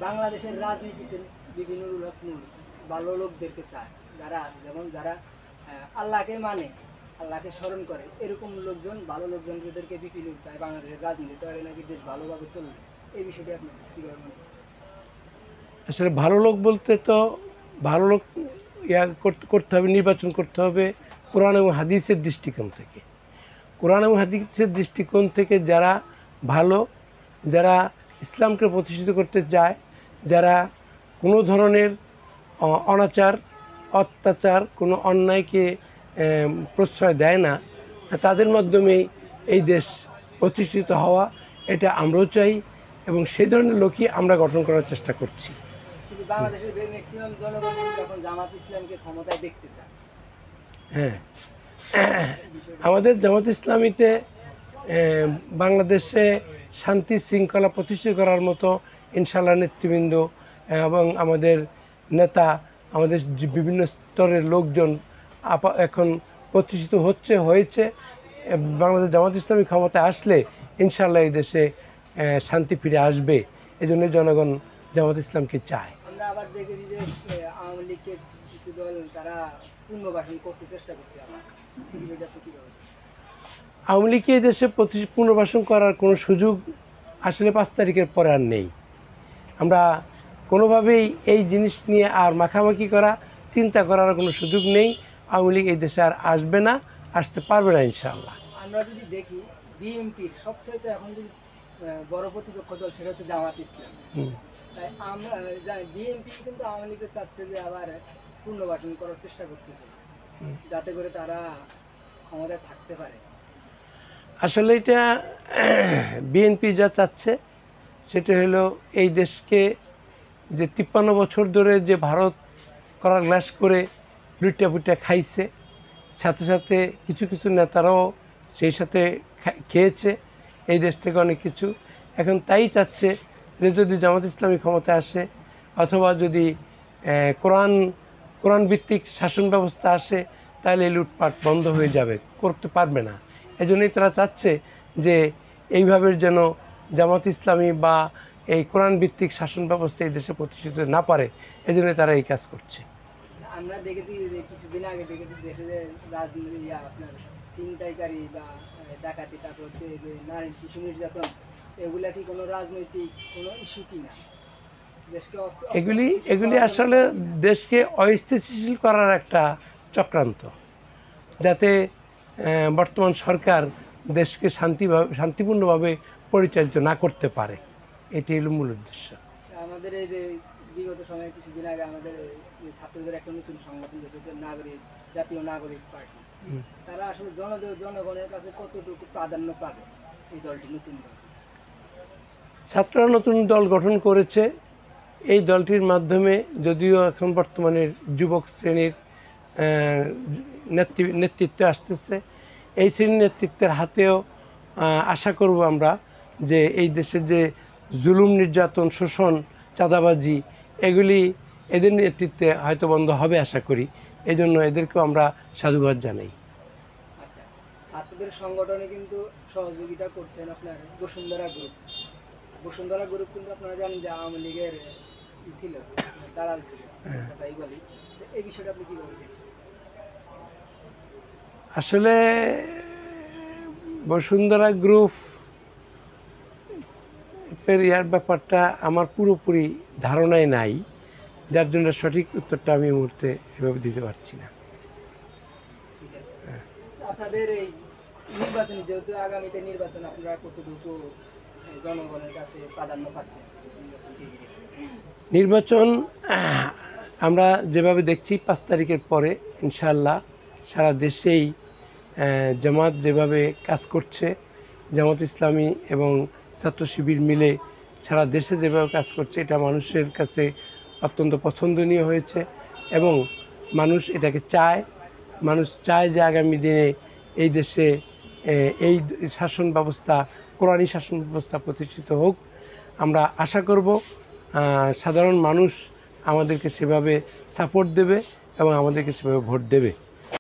বাংলাদেশের রাজনীতিতে বিভিন্ন ভালো লোকদেরকে চায়, যারা আছে যেমন যারা আল্লাহকে মানে, আল্লাহকে স্মরণ করে, এরকম লোকজন, ভালো লোকজনদেরকে বিপিন চায় বাংলাদেশের রাজনীতি, তাহলে নাকি দেশ ভালোভাবে চলবে। এই বিষয়টি আপনি কীভাবে মনে করেন? আসলে ভালো লোক বলতে তো ভালো লোক করতে হবে, নির্বাচন করতে হবে কোরআন এবং হাদিসের দৃষ্টিকোণ থেকে। কোরআন এবং হাদিসের দৃষ্টিকোণ থেকে যারা ভালো, যারা ইসলামকে প্রতিষ্ঠিত করতে চায়, যারা কোনো ধরনের অনাচার, অত্যাচার, কোনো অন্যায়কে প্রশ্রয় দেয় না, তাদের মাধ্যমেই এই দেশ প্রতিষ্ঠিত হওয়া, এটা আমরাও চাই এবং সেই ধরনের লোকই আমরা গঠন করার চেষ্টা করছি। কিন্তু বাংলাদেশের ম্যাক্সিমাম জনগণ যখন জামাত ইসলামকে ক্ষমতায় দেখতে চায়। হ্যাঁ, আমাদের জামাত ইসলামীতে বাংলাদেশে শান্তি শৃঙ্খলা প্রতিষ্ঠা করার মতো ইনশাআল্লাহ নেতৃবৃন্দ এবং আমাদের নেতা, আমাদের বিভিন্ন স্তরের লোকজন এখন প্রতিষ্ঠিত হয়েছে। বাংলাদেশ জামাত ইসলামী ক্ষমতায় আসলে ইনশাআল্লাহ এই দেশে শান্তি ফিরে আসবে। এই জন্য জনগণ জামাত ইসলামকে চায়। আমরা আবার দেখেছি যে আওয়ামী লীগের কিছু দল তারা পুনর্বাসন করতে চেষ্টা করছে। আওয়ামী লীগকে এই দেশে পুনর্বাসন করার কোনো সুযোগ আসলে 5 তারিখের পরে আর নেই। আমরা কোনোভাবেই এই জিনিস নিয়ে আর মাখামাখি করা, চিন্তা করার কোনো সুযোগ নেই। আওয়ামী লীগ এই দেশে আর আসবে না, আসতে পারবে না ইনশাআল্লাহ। আমরা যদি দেখি বিএনপির সবচেয়ে এখন যদি বড় প্রতিপক্ষ দল সেটা হচ্ছে জামাত ইসলাম। তাই আমরা জানি বিএনপি কিন্তু আওয়ামী লীগকে চাচ্ছে যে আবার পুনর্বাসন করার চেষ্টা করতেছে, যাতে করে তারা ক্ষমতায় থাকতে পারে। আসলে এটা বিএনপি যা চাচ্ছে সেটা হলো এই দেশকে যে 53 বছর ধরে যে ভারত করার গ্লাস করে লুইটা পুইটা খাইছে, সাথে সাথে কিছু কিছু নেতারাও সেই সাথে খেয়েছে এই দেশ থেকে অনেক কিছু। এখন তাই চাচ্ছে যে যদি জামাত ইসলামী ক্ষমতায় আসে অথবা যদি কোরআন ভিত্তিক শাসন ব্যবস্থা আসে, তাহলে এই লুটপাট বন্ধ হয়ে যাবে, করতে পারবে না। এই জন্যই তারা চাচ্ছে যে এইভাবে যেন জামাত ইসলামী বা এই কোরআন ভিত্তিক শাসন ব্যবস্থা এই দেশে প্রতিষ্ঠিত না পারে, এই জন্য তারা এই কাজ করছে। আমরা দেখেছি যে কিছুদিন আগে দেখেছি দেশে যে রাজনীতি আপনার ছিনতাইকারী বা ডাকাতি, তারপর হচ্ছে যে নারী শিশু নির্যাতন, এগুলা কি কোনো রাজনৈতিক কোনো ইস্যু কিনা? এগুলি আসলে দেশকে অস্থিতিশীল করার একটা চক্রান্ত, যাতে বর্তমান সরকার দেশকে শান্তিপূর্ণভাবে পরিচালিত না করতে পারে, এটি হলো মূল উদ্দেশ্য। আমাদের এই যে বিগত সময়ে কিছুদিন আগে আমাদের ছাত্রদের একটা নতুন সংগঠন দেখেছে জাতীয় নাগরিক পার্টি, তারা আসলে জনগণের কাছে কতটুকু প্রাধান্য পাবে এই দলটি, নতুন দল? ছাত্ররা নতুন দল গঠন করেছে। এই দলটির মাধ্যমে যদিও এখন বর্তমানে যুবক শ্রেণীর নেতৃত্বে আসতেছে, এই শ্রেণীর নেতৃত্বের হাতেও আশা করব আমরা যে এই দেশের যে জুলুম, নির্যাতন, শোষণ, চাঁদাবাজি, এগুলি এদের নেতৃত্বে হয়তো বন্ধ হবে আশা করি। এই জন্য এদেরকেও আমরা সাধুবাদ জানাই। আচ্ছা, ছাত্রদের সংগঠনে কিন্তু সহযোগিতা করছেন আপনার বসুন্ধরা গ্রুপ। বসুন্ধরা গ্রুপ কিন্তু আপনারা জানেন যে আওয়ামী লীগের ছিল, দালাল ছিল, তাই বলি। এই বিষয়টা আপনি কীভাবে দেখছেন? আসলে বসুন্ধরা গ্রুপ ইয়ার ব্যাপারটা আমার পুরোপুরি ধারণায় নাই, যার জন্য সঠিক উত্তরটা আমি এই মুহূর্তে এভাবে দিতে পারছি না। ঠিক আছে, আপনাদের এই নির্বাচন, যেহেতু আগামীতে নির্বাচন, আপনারা কতটুকু জনগণের কাছে প্রাধান্য পাচ্ছেন নির্বাচন? আমরা যেভাবে দেখছি 5 তারিখের পরে ইনশাআল্লাহ সারা দেশেই জামাত যেভাবে কাজ করছে, জামাত ইসলামী এবং ছাত্র শিবির মিলে সারা দেশে যেভাবে কাজ করছে, এটা মানুষের কাছে অত্যন্ত পছন্দনীয় হয়েছে এবং মানুষ এটাকে চায়। মানুষ চায় যে আগামী দিনে এই দেশে এই শাসন ব্যবস্থা, কোরআনী শাসন ব্যবস্থা প্রতিষ্ঠিত হোক। আমরা আশা করব সাধারণ মানুষ আমাদেরকে সেভাবে সাপোর্ট দেবে এবং আমাদেরকে সেভাবে ভোট দেবে।